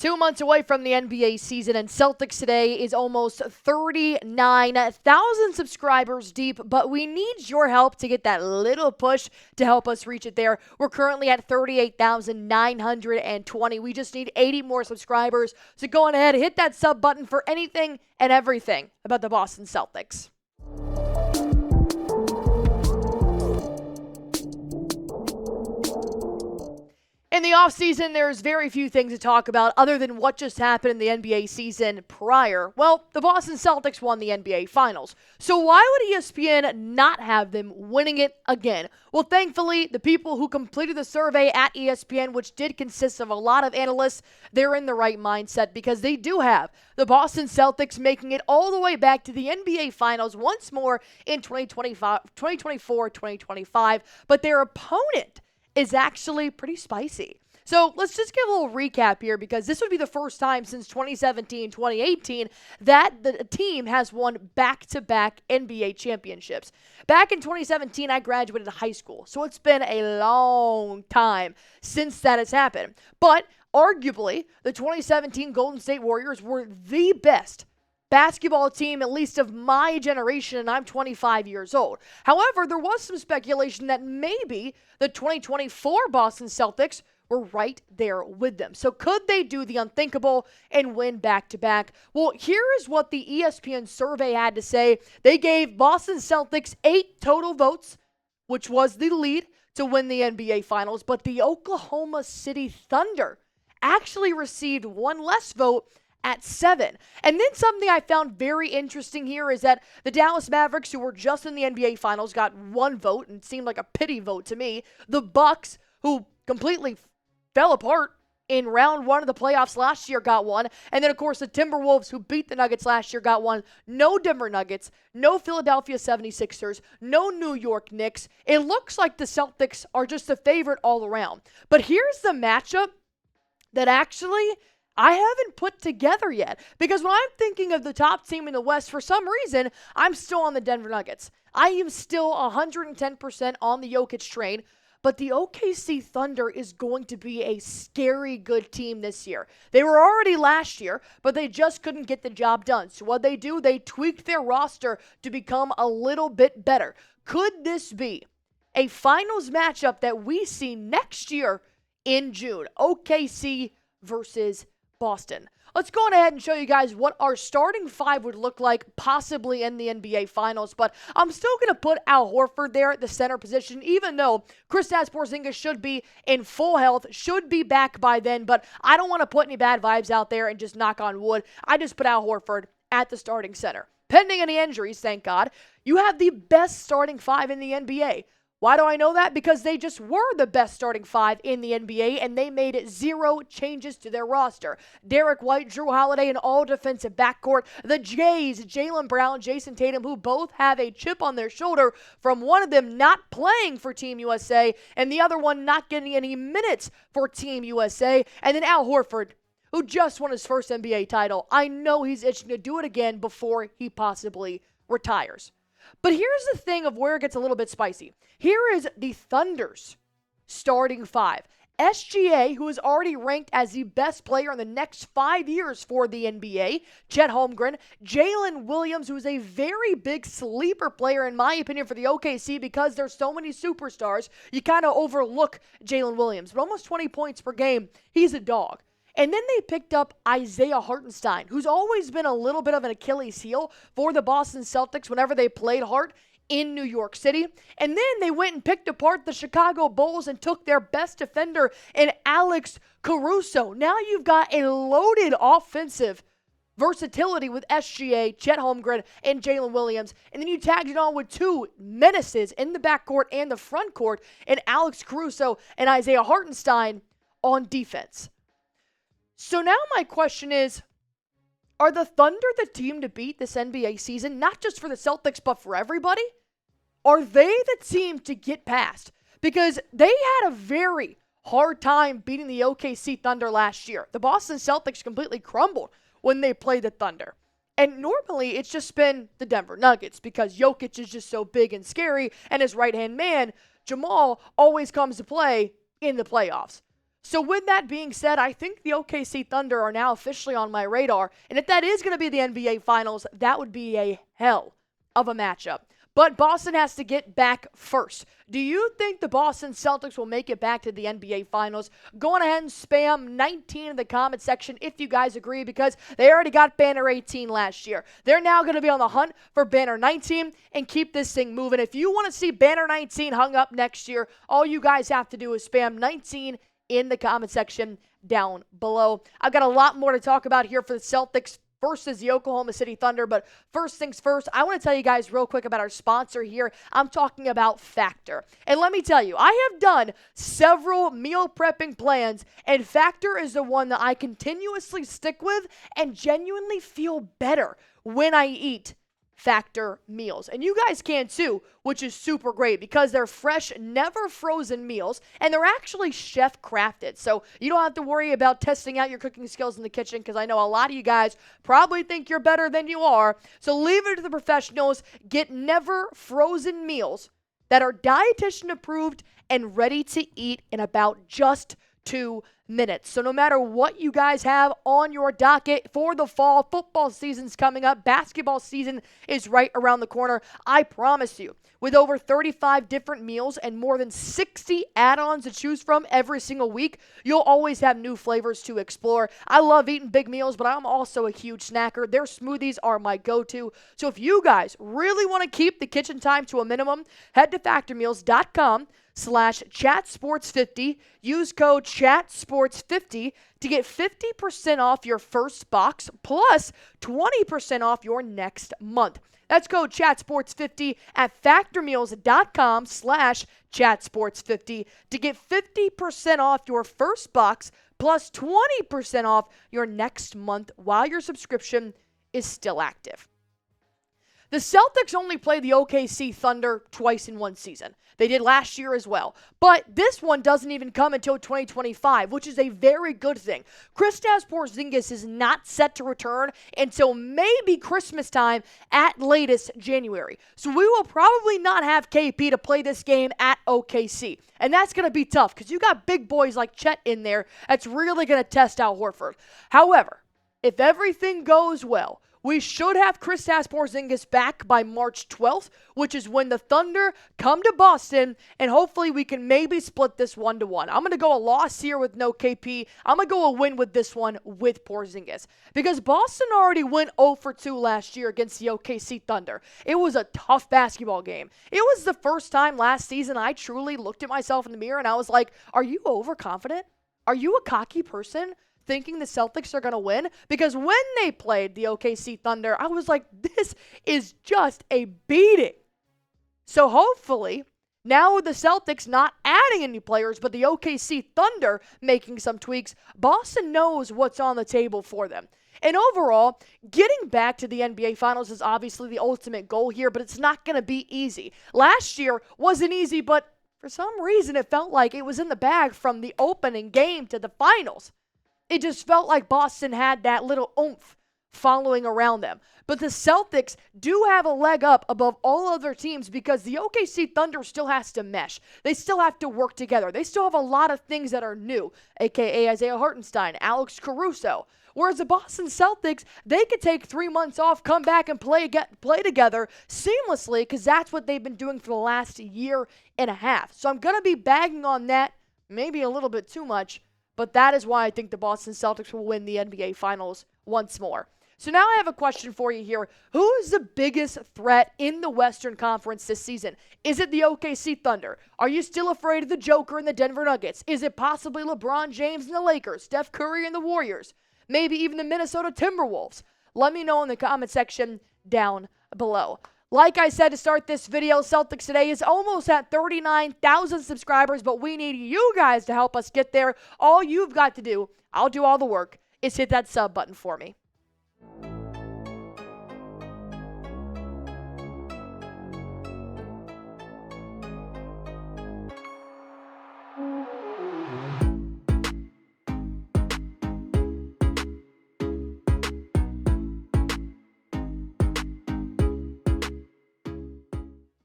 2 months away from the NBA season, and Celtics Today is almost 39,000 subscribers deep, but we need your help to get that little push to help us reach it there. We're currently at 38,920. We just need 80 more subscribers, so go on ahead, hit that sub button for anything and everything about the Boston Celtics. In the offseason, there's very few things to talk about other than what just happened in the NBA season prior. Well, the Boston Celtics won the NBA Finals. So why would ESPN not have them winning it again? Well, thankfully, the people who completed the survey at ESPN, which did consist of a lot of analysts, they're in the right mindset because they do have the Boston Celtics making it all the way back to the NBA Finals once more in 2024, 2025. But their opponent is actually pretty spicy. So let's just give a little recap here because this would be the first time since 2017, 2018 that the team has won back-to-back NBA championships. Back in 2017, I graduated high school, so it's been a long time since that has happened. But arguably, the 2017 Golden State Warriors were the best basketball team, at least of my generation, and I'm 25 years old. However, there was some speculation that maybe the 2024 Boston Celtics were right there with them. So could they do the unthinkable and win back-to-back? Well, here is what the ESPN survey had to say. They gave Boston Celtics 8 total votes, which was the lead to win the NBA Finals, but the Oklahoma City Thunder actually received one less vote at 7. And then something I found very interesting here is that the Dallas Mavericks, who were just in the NBA Finals, got 1 vote, and it seemed like a pity vote to me. The Bucks, who completely fell apart in round 1 of the playoffs last year, got 1. And then, of course, the Timberwolves, who beat the Nuggets last year, got 1. No Denver Nuggets, no Philadelphia 76ers, no New York Knicks. It looks like the Celtics are just a favorite all around. But here's the matchup that actually I haven't put together yet, because when I'm thinking of the top team in the West, for some reason, I'm still on the Denver Nuggets. I am still 110% on the Jokic train, but the OKC Thunder is going to be a scary good team this year. They were already last year, but they just couldn't get the job done. So what they do, they tweaked their roster to become a little bit better. Could this be a finals matchup that we see next year in June? OKC versus Boston. Let's go on ahead and show you guys what our starting 5 would look like possibly in the NBA Finals, but I'm still going to put Al Horford there at the center position, even though Kristaps Porzingis should be in full health, should be back by then, but I don't want to put any bad vibes out there and just knock on wood. I just put Al Horford at the starting center. Pending any injuries, thank God, you have the best starting 5 in the NBA. Why do I know that? Because they just were the best starting 5 in the NBA, and they made 0 changes to their roster. Derek White, Jrue Holiday, an all-defensive backcourt. The Jays, Jaylen Brown, Jayson Tatum, who both have a chip on their shoulder from one of them not playing for Team USA, and the other one not getting any minutes for Team USA. And then Al Horford, who just won his first NBA title. I know he's itching to do it again before he possibly retires. But here's the thing of where it gets a little bit spicy. Here is the Thunder's starting 5. SGA, who is already ranked as the best player in the next 5 years for the NBA. Chet Holmgren. Jalen Williams, who is a very big sleeper player, in my opinion, for the OKC because there's so many superstars. You kind of overlook Jalen Williams. But almost 20 points per game. He's a dog. And then they picked up Isaiah Hartenstein, who's always been a little bit of an Achilles heel for the Boston Celtics whenever they played Hart in New York City. And then they went and picked apart the Chicago Bulls and took their best defender in Alex Caruso. Now you've got a loaded offensive versatility with SGA, Chet Holmgren, and Jalen Williams. And then you tagged it on with 2 menaces in the backcourt and the front court, and Alex Caruso and Isaiah Hartenstein on defense. So now my question is, are the Thunder the team to beat this NBA season? Not just for the Celtics, but for everybody? Are they the team to get past? Because they had a very hard time beating the OKC Thunder last year. The Boston Celtics completely crumbled when they played the Thunder. And normally it's just been the Denver Nuggets because Jokic is just so big and scary, and his right-hand man, Jamal, always comes to play in the playoffs. So with that being said, I think the OKC Thunder are now officially on my radar. And if that is going to be the NBA Finals, that would be a hell of a matchup. But Boston has to get back first. Do you think the Boston Celtics will make it back to the NBA Finals? Go on ahead and spam 19 in the comment section if you guys agree, because they already got banner 18 last year. They're now going to be on the hunt for banner 19 and keep this thing moving. If you want to see banner 19 hung up next year, all you guys have to do is spam 19 in the comment section down below. I've got a lot more to talk about here for the Celtics versus the Oklahoma City Thunder, but first things first, I want to tell you guys real quick about our sponsor here. I'm talking about Factor. And let me tell you, I have done several meal prepping plans, and Factor is the one that I continuously stick with and genuinely feel better when I eat Factor meals. And you guys can too, which is super great because they're fresh, never frozen meals, and they're actually chef crafted. So you don't have to worry about testing out your cooking skills in the kitchen, because I know a lot of you guys probably think you're better than you are. So leave it to the professionals. Get never frozen meals that are dietitian approved and ready to eat in about just 2 minutes. So no matter what you guys have on your docket for the fall, football season's coming up, basketball season is right around the corner. I promise you, with over 35 different meals and more than 60 add-ons to choose from every single week, you'll always have new flavors to explore. I love eating big meals, but I'm also a huge snacker. Their smoothies are my go-to. So if you guys really want to keep the kitchen time to a minimum, head to factormeals.com/chatsports50. Use code chatsports50 to get 50% off your first box plus 20% off your next month. That's code chatsports50 at factormeals.com/chatsports50 to get 50% off your first box plus 20% off your next month while your subscription is still active. The Celtics only play the OKC Thunder twice in one season. They did last year as well. But this one doesn't even come until 2025, which is a very good thing. Kristaps Porzingis is not set to return until maybe Christmas time, at latest January. So we will probably not have KP to play this game at OKC. And that's going to be tough because you got big boys like Chet in there that's really going to test out Horford. However, if everything goes well, we should have Kristaps Porzingis back by March 12th, which is when the Thunder come to Boston, and hopefully we can maybe split this 1-1. I'm going to go a loss here with no KP. I'm going to go a win with this one with Porzingis, because Boston already went 0-2 last year against the OKC Thunder. It was a tough basketball game. It was the first time last season I truly looked at myself in the mirror and I was like, are you overconfident? Are you a cocky person thinking the Celtics are going to win? Because when they played the OKC Thunder, I was like, this is just a beating. So hopefully, now with the Celtics not adding any players, but the OKC Thunder making some tweaks, Boston knows what's on the table for them. And overall, getting back to the NBA Finals is obviously the ultimate goal here, but it's not going to be easy. Last year wasn't easy, but for some reason it felt like it was in the bag from the opening game to the finals. It just felt like Boston had that little oomph following around them. But the Celtics do have a leg up above all other teams because the OKC Thunder still has to mesh. They still have to work together. They still have a lot of things that are new, a.k.a. Isaiah Hartenstein, Alex Caruso. Whereas the Boston Celtics, they could take 3 months off, come back and play together seamlessly, because that's what they've been doing for the last year and a half. So I'm going to be bagging on that maybe a little bit too much, but that is why I think the Boston Celtics will win the NBA Finals once more. So now I have a question for you here. Who is the biggest threat in the Western Conference this season? Is it the OKC Thunder? Are you still afraid of the Joker and the Denver Nuggets? Is it possibly LeBron James and the Lakers, Steph Curry and the Warriors? Maybe even the Minnesota Timberwolves? Let me know in the comment section down below. Like I said to start this video, Celtics Today is almost at 39,000 subscribers, but we need you guys to help us get there. All you've got to do, I'll do all the work, is hit that sub button for me.